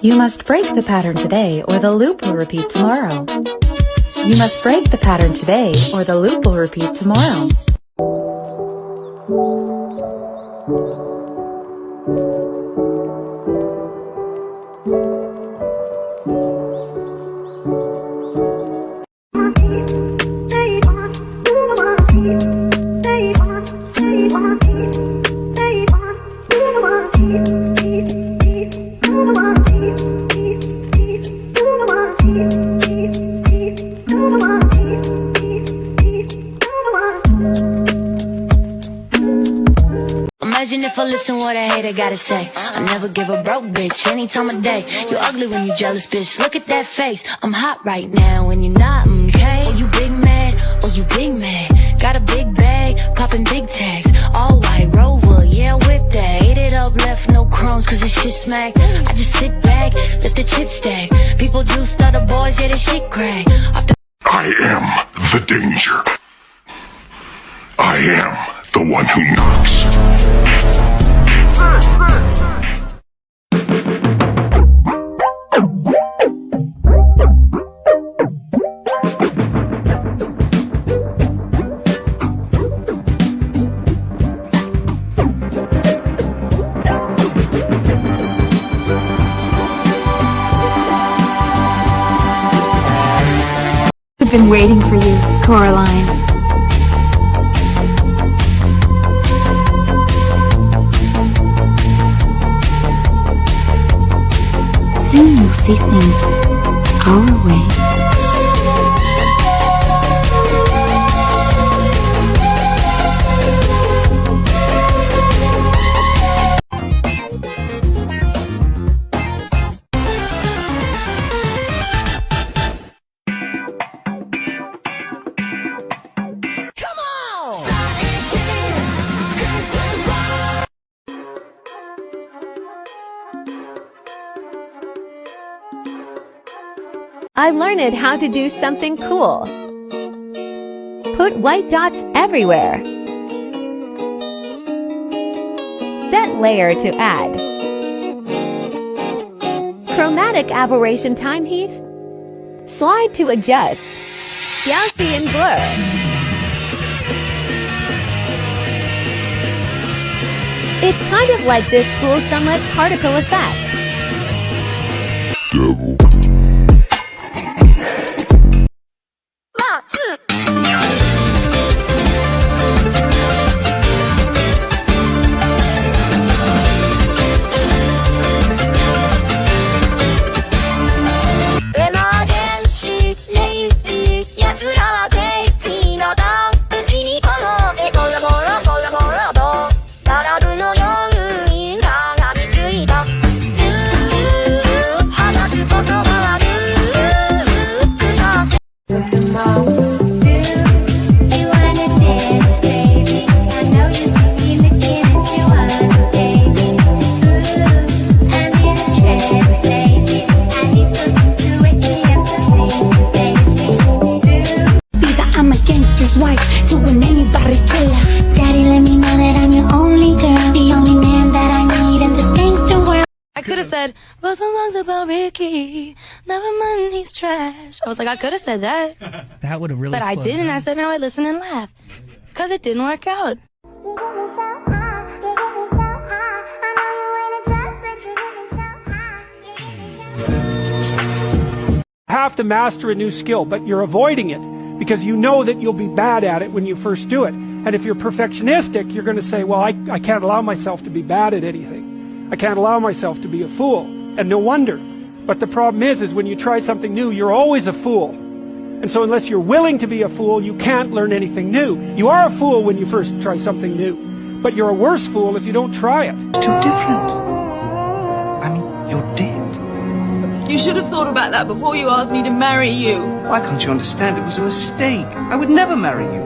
You must break the pattern today or the loop will repeat tomorrow. You must break the pattern today or the loop will repeat tomorrow. Imagine if I listen what I hate, I gotta say. I never give a broke bitch any time of day. You ugly when you jealous, bitch. Look at that face. I'm hot right now when you're not, okay? Oh, you big mad, oh, you big mad. Got a big bag, popping big tags. All white Rover, yeah, whip that. Ate it up, left no crumbs, cause this shit smack. I just sit back, let the chips stack. People juiced, other boys, yeah, they shit crack. I am the danger. I am the one who knocks. I've been waiting for you, Coraline. Soon you'll see things our way. I learned how to do something cool. Put white dots everywhere. Set layer to add. Chromatic aberration time, Heath. Slide to adjust. Gaussian blur. It's kind of like this cool sunlit particle effect. Devil. Wife to an anybody killer. Daddy, let me know that I'm your only girl, the only man that I need in this gangster world. I could have said, well, some songs about Ricky. Never mind, he's trash. I was like, I could have said that. That would have really. But I didn't. I said, now I listen and laugh. Because it didn't work out. Have to master a new skill, but you're avoiding it because you know that you'll be bad at it when you first do it. And if you're perfectionistic, you're going to say, well, I can't allow myself to be bad at anything. I can't allow myself to be a fool. And no wonder. But the problem is when you try something new, you're always a fool. And so unless you're willing to be a fool, you can't learn anything new. You are a fool when you first try something new. But you're a worse fool if you don't try it. It's too different. I mean, you're dead. You should have thought about that before you asked me to marry you. Why can't you understand? It was a mistake. I would never marry you.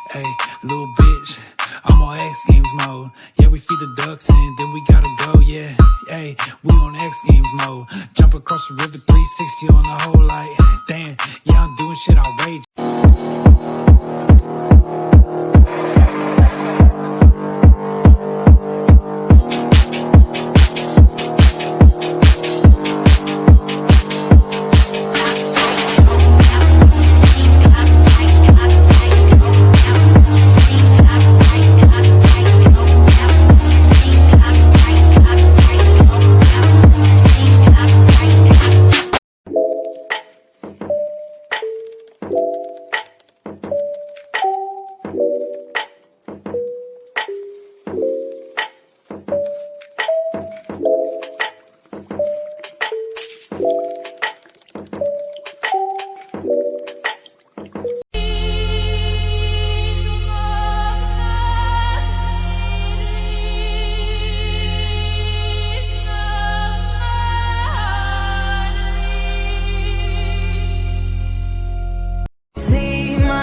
Hey, little bitch. get the ducks in, then we gotta go, yeah. Hey, we on X Games mode. Jump across the river 360 on the whole like, damn, yeah, I'm doing shit outrageous.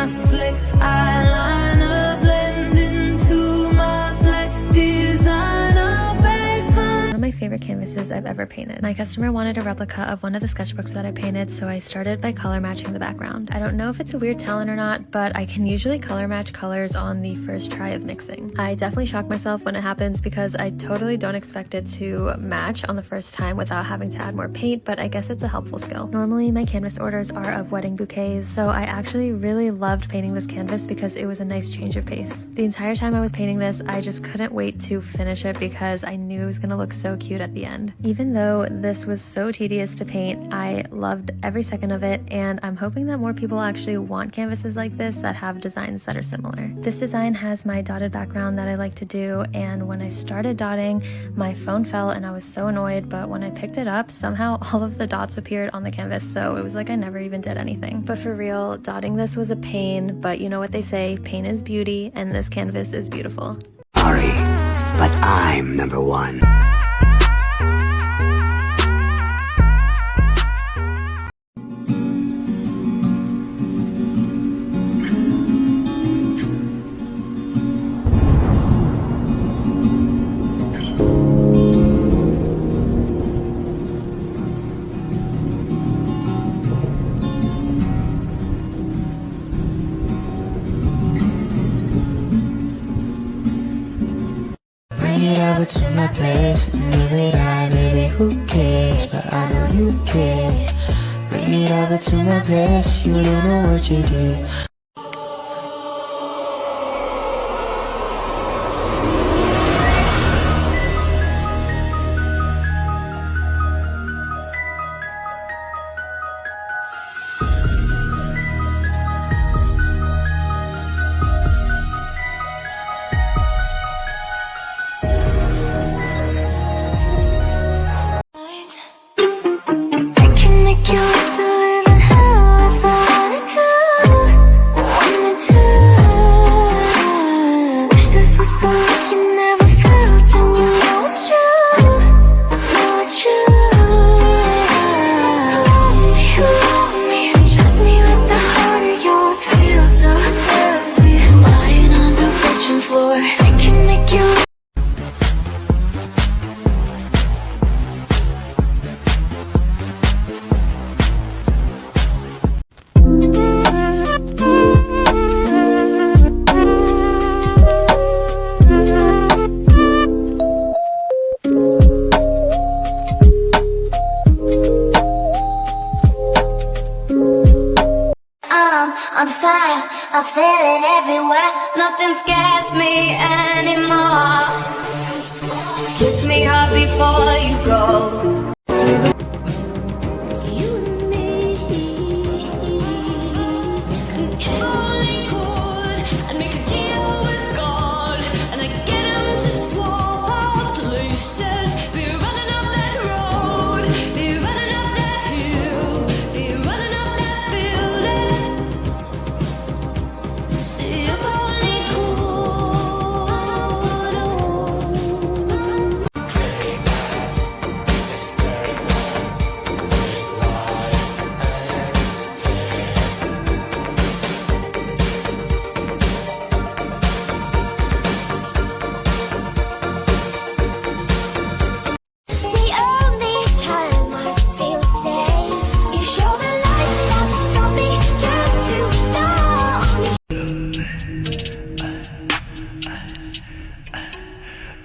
Slick eyeliner blend into my black designer bags. One of my favorite canvases I've ever painted. My customer wanted a replica of one of the sketchbooks that I painted, so I started by color matching the background. I don't know if it's a weird talent or not, but I can usually color match colors on the first try of mixing. I definitely shock myself when it happens because I totally don't expect it to match on the first time without having to add more paint, but I guess it's a helpful skill. Normally my canvas orders are of wedding bouquets, so I actually really loved painting this canvas because it was a nice change of pace. The entire time I was painting this, I just couldn't wait to finish it because I knew it was gonna look so cute at the end. Even though this was so tedious to paint, I loved every second of it, and I'm hoping that more people actually want canvases like this that have designs that are similar. This design has my dotted background that I like to do, and when I started dotting, my phone fell and I was so annoyed, but when I picked it up, somehow all of the dots appeared on the canvas, so it was like I never even did anything. But for real, dotting this was a pain, but you know what they say, pain is beauty, and this canvas is beautiful. Sorry, but I'm number one. Bring it over to my place and live it out, baby, who cares? But I know you care. Bring it over to my place, you don't know what you do. I'm fire, I feel it everywhere. Nothing scares me anymore. Kiss me hard before you go. It's you and me. And if only could, I'd make a deal with God, and I'd get him to swap our places. Be running up that road, be running up that hill, be running up that building. See if only could.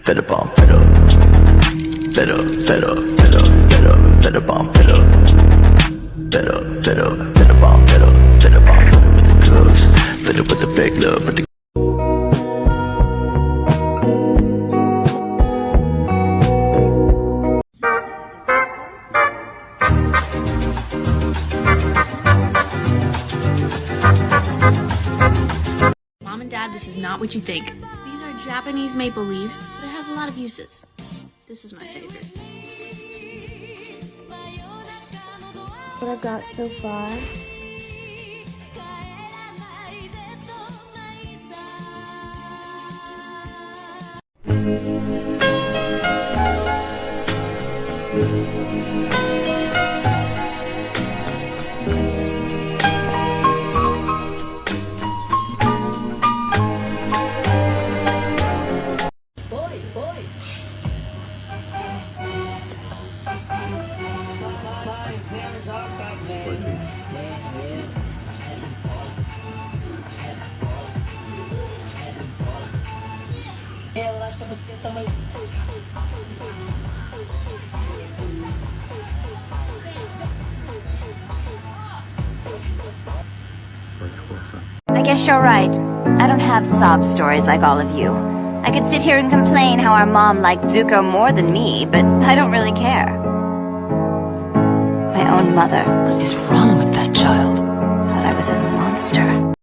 Better bomb, better. Better, better, better, better, better bomb, better. Better, better, better bomb, better. Better bomb, better with the drugs. Better with the big love, but the Mom and Dad, this is not what you think. These are Japanese maple leaves, but it has a lot of uses. This is my favorite. What I've got so far. I guess you're right. I don't have sob stories like all of you. I could sit here and complain how our mom liked Zuko more than me, but I don't really care. My own mother. What is wrong with that child? Thought I was a monster.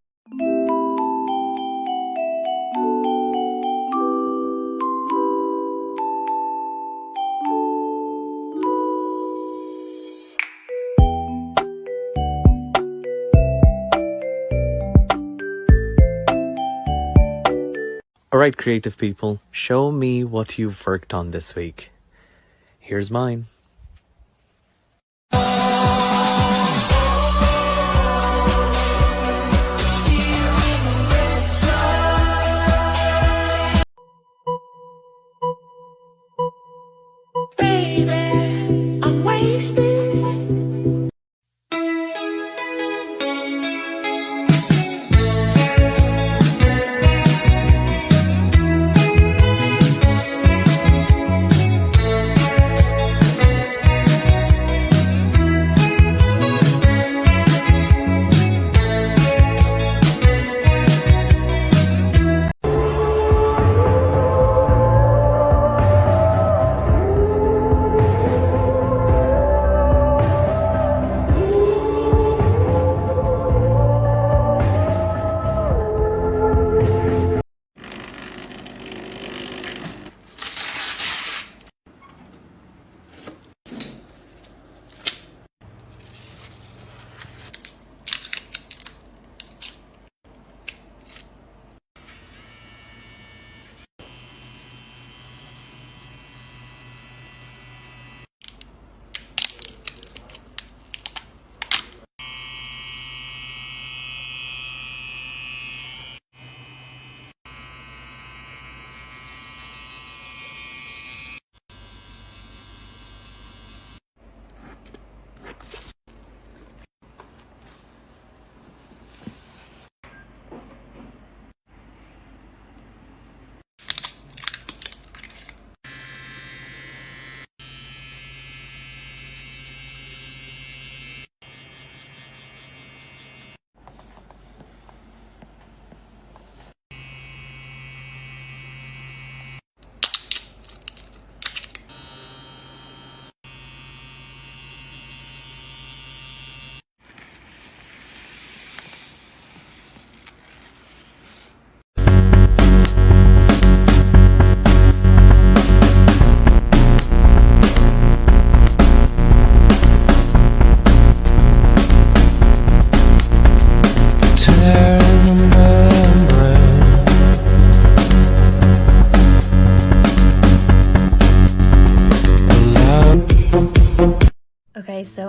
Alright, creative people, show me what you've worked on this week. Here's mine. Baby, I'm wasted.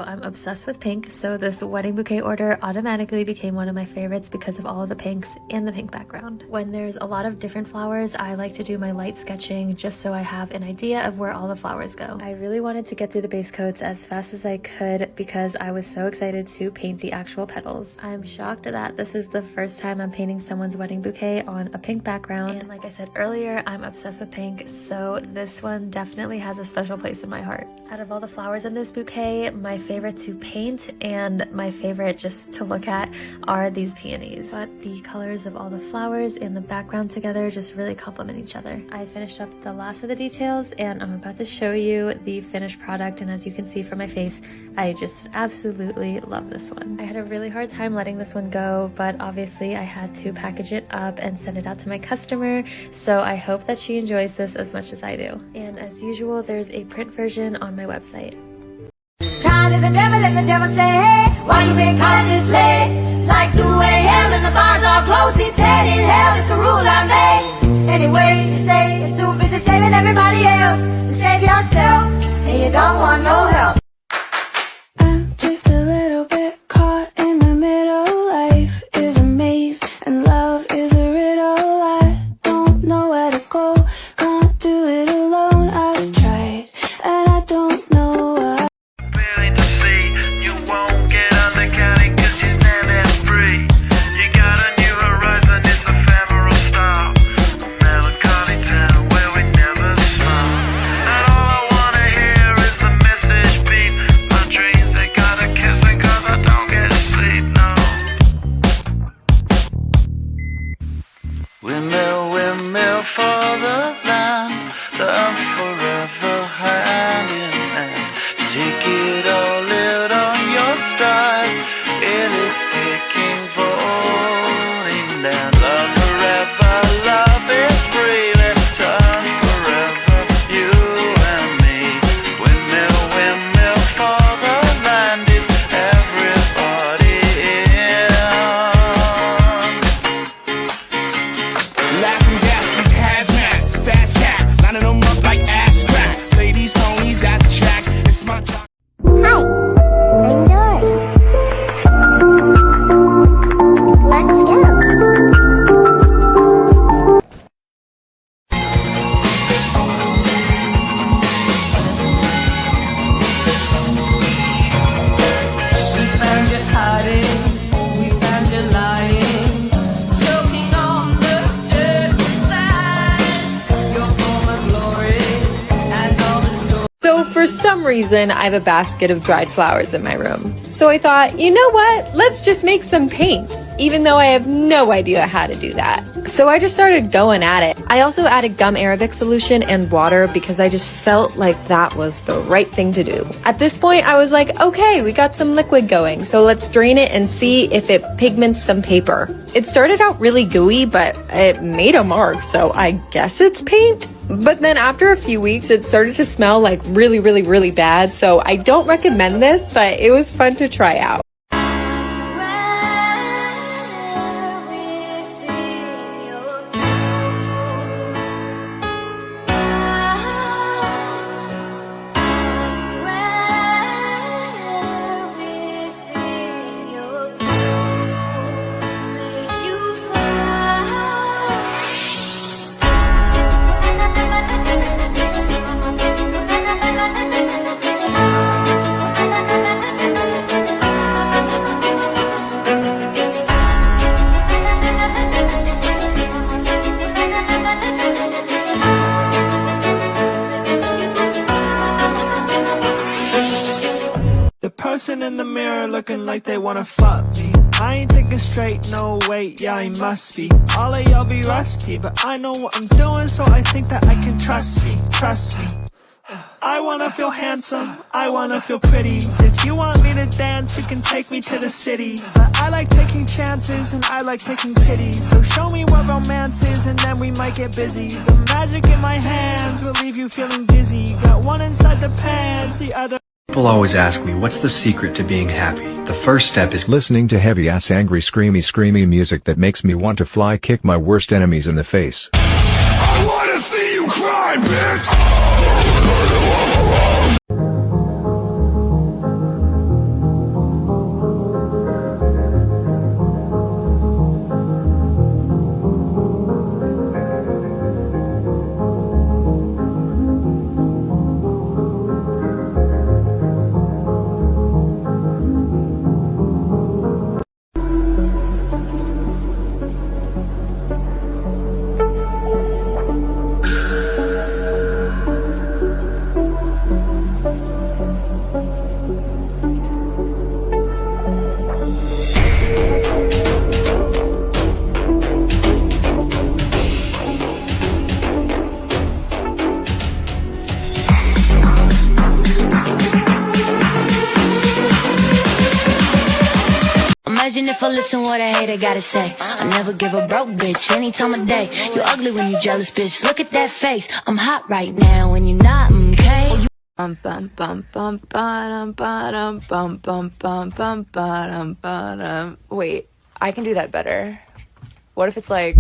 I'm obsessed with pink, so this wedding bouquet order automatically became one of my favorites because of all of the pinks and the pink background. When there's a lot of different flowers, I like to do my light sketching just so I have an idea of where all the flowers go. I really wanted to get through the base coats as fast as I could because I was so excited to paint the actual petals. I'm shocked that this is the first time I'm painting someone's wedding bouquet on a pink background, and like I said earlier, I'm obsessed with pink, so this one definitely has a special place in my heart. Out of all the flowers in this bouquet, my favorite to paint and my favorite just to look at are these peonies. But the colors of all the flowers and the background together just really complement each other. I finished up the last of the details and I'm about to show you the finished product, and as you can see from my face, I just absolutely love this one. I had a really hard time letting this one go, but obviously I had to package it up and send it out to my customer, so I hope that she enjoys this as much as I do. And as usual, there's a print version on my website. Kind of the devil and the devil say, hey, why you been calling this late? It's like 2 a.m. and the bars are closed. He's dead in hell, it's the rule I made. Anyway, you say you're too busy saving everybody else to save yourself, and you don't want no help. I'm just a little bit caught in the middle. Life is a maze and love is a riddle. I don't know where to go, can't do it alone. I've tried and I don't know why. Willing to see you won't get undercounted 'cause you're never free. You got a new horizon, it's ephemeral style. A melancholy town where we never smile. And all I wanna hear is the message beat. My dreams, they gotta kiss me 'cause I don't get sleep, no. Windmill, windmill for the land, love forever hand in hand. Take it all out on your stride, it is taking falling down. Love forever, love is free, let's turn forever, you and me. Windmill, windmill for the land, is everybody in? Laughing gas, these hazmats, fast cats, lining them up like ass crack. Ladies, ponies at the track, it's my job. Hi, I'm Dory. Let's go. We found you hiding, we found you lying, choking on the dirty side. Your former glory and all the stories. So for some reason, I have a basket of dried flowers in my room. So I thought, you know what? Let's just make some paint, even though I have no idea how to do that. So I just started going at it. I also added gum arabic solution and water because I just felt like that was the right thing to do. At this point, I was like, okay, we got some liquid going, so let's drain it and see if it pigments some paper. It started out really gooey, but it made a mark, so I guess it's paint. But then after a few weeks, it started to smell like really, really, really bad, so I don't recommend this, but it was fun to try out. The person in the mirror looking like they wanna fuck me. I ain't thinking straight, no wait, yeah I must be. All of y'all be rusty, but I know what I'm doing, so I think that I can trust me. I wanna feel handsome, I wanna feel pretty. If you want me to dance, you can take me to the city. But I like taking chances and I like taking pities. So show me what romance is and then we might get busy. The magic in my hands will leave you feeling dizzy. Got one inside the pants, the other. People always ask me, what's the secret to being happy? The first step is listening to heavy-ass angry screamy music that makes me want to fly kick my worst enemies in the face. I wanna see you cry, bitch! if I listen what a hater gotta say. I never give a broke bitch any time of day. You ugly when you jealous, bitch. Look at that face. I'm hot right now when you're not, okay? Bum bum bum bum bum bum bum bum bum bum bum bum. Wait, I can do that better. What if it's like?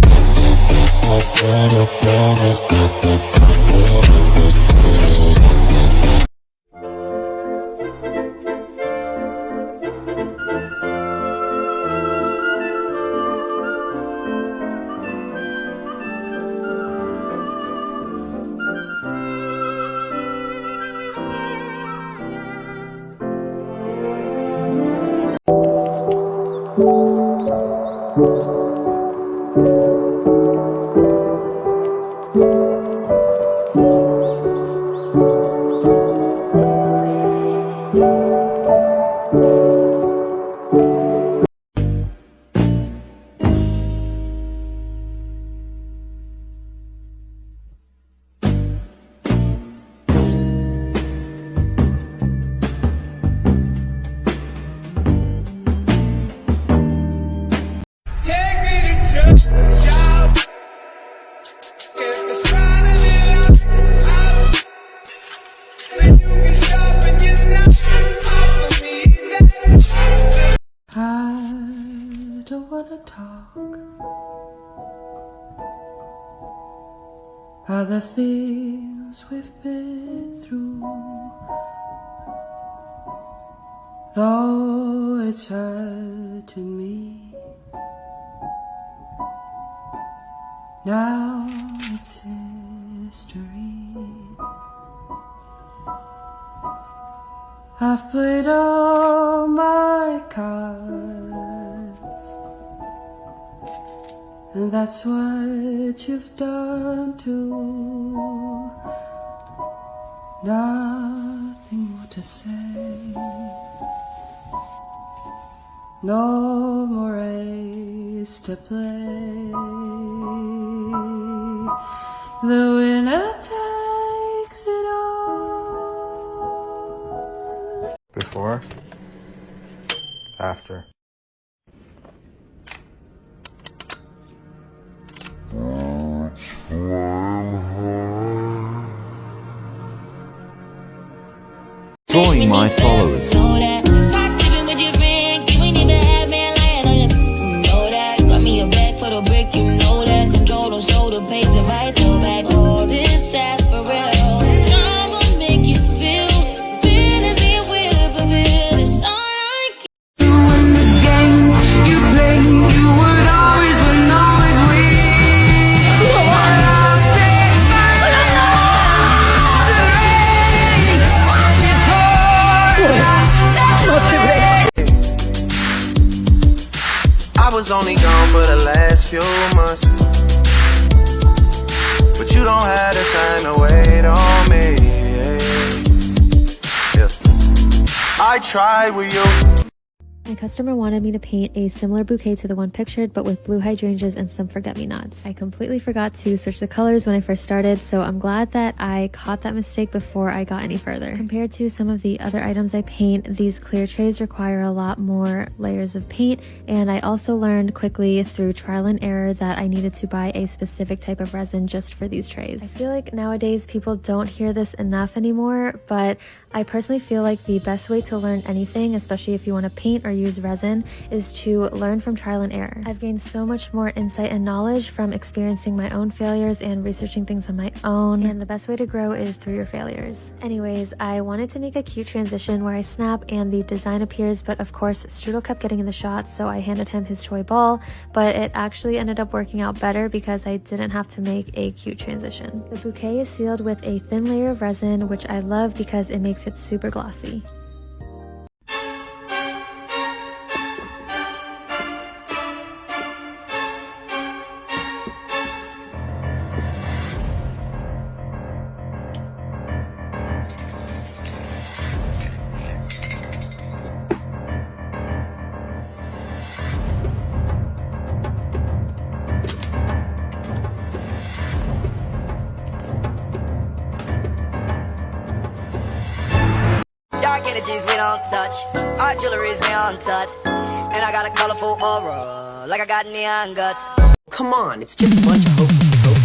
I don't wanna talk about the things we've been through, though it's hurting me. Now it's history. I've played all my cards, and that's what you've done too. Nothing more to say, no more race to play. The winner takes it all. Before, after. Join my followers. I was only gone for the last few months, but you don't have the time to wait on me. Yeah. I tried with you. My customer wanted me to paint a similar bouquet to the one pictured, but with blue hydrangeas and some forget-me-nots. I completely forgot to switch the colors when I first started, so I'm glad that I caught that mistake before I got any further. Compared to some of the other items I paint, these clear trays require a lot more layers of paint, and I also learned quickly through trial and error that I needed to buy a specific type of resin just for these trays. I feel like nowadays people don't hear this enough anymore, but I personally feel like the best way to learn anything, especially if you want to paint or use resin, is to learn from trial and error. I've gained so much more insight and knowledge from experiencing my own failures and researching things on my own, and the best way to grow is through your failures. Anyways, I wanted to make a cute transition where I snap and the design appears, but of course Strudel kept getting in the shot, so I handed him his toy ball, but it actually ended up working out better because I didn't have to make a cute transition. The bouquet is sealed with a thin layer of resin, which I love because it makes it super glossy. Dark energies we don't touch, our jewelry's beyond touch. And I got a colorful aura, like I got neon guts. Come on, it's just a bunch of hocus pocus.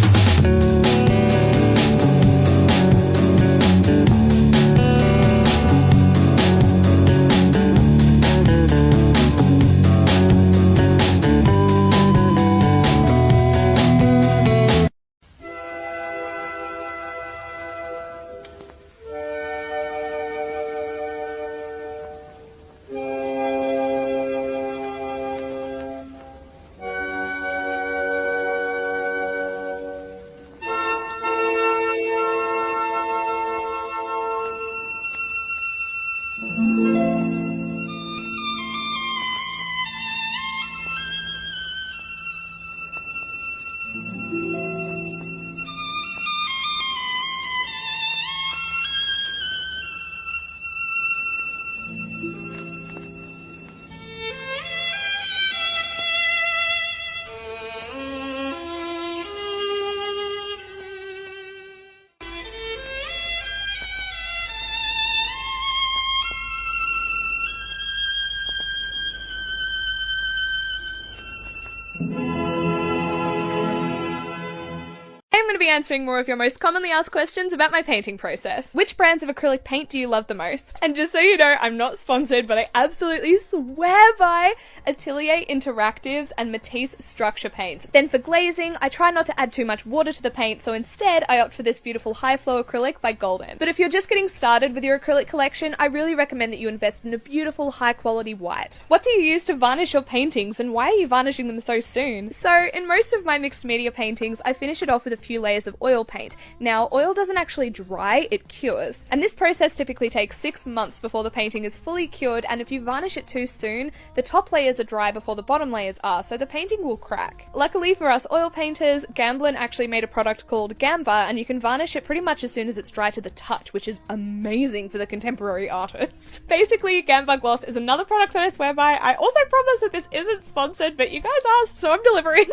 I'm going to be answering more of your most commonly asked questions about my painting process. Which brands of acrylic paint do you love the most? And just so you know, I'm not sponsored, but I absolutely swear by Atelier Interactives and Matisse Structure Paints. Then for glazing, I try not to add too much water to the paint, so instead I opt for this beautiful high flow acrylic by Golden. But if you're just getting started with your acrylic collection, I really recommend that you invest in a beautiful high quality white. What do you use to varnish your paintings, and why are you varnishing them so soon? So in most of my mixed media paintings, I finish it off with a few layers of oil paint. Now, oil doesn't actually dry, it cures. And this process typically takes 6 months before the painting is fully cured, and if you varnish it too soon, the top layers are dry before the bottom layers are, so the painting will crack. Luckily for us oil painters, Gamblin actually made a product called Gamva, and you can varnish it pretty much as soon as it's dry to the touch, which is amazing for the contemporary artist. Basically, Gamva Gloss is another product that I swear by. I also promise that this isn't sponsored, but you guys asked, so I'm delivering.